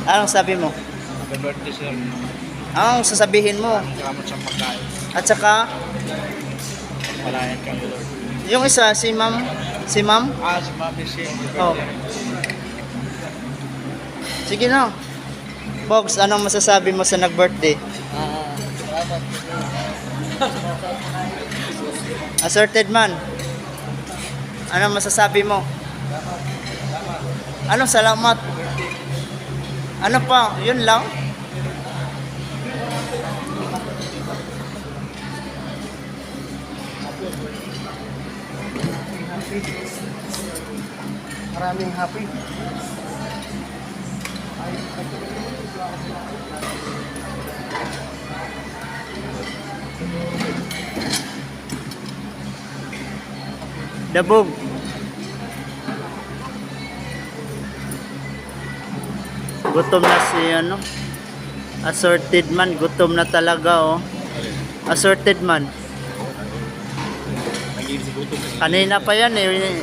Anong sabi mo? Happy birthday, sir. Anong sasabihin mo? Salamat sa pagkain. At saka, Palayan kang Lord. yung isa, si ma'am. Si ma'am? Si Mami, si Happy Oh. birthday. Sige na. Box, anong masasabi mo sa nag-birthday? Salamat. Assorted man. Anong masasabi mo? Anong salamat? Ano pa? Yun lang? Maraming happy. Dabog. Gutom na si ano? Assorted man, gutom na talaga oh. Assorted man. Naging si Gutom. Kanina pa yan eh.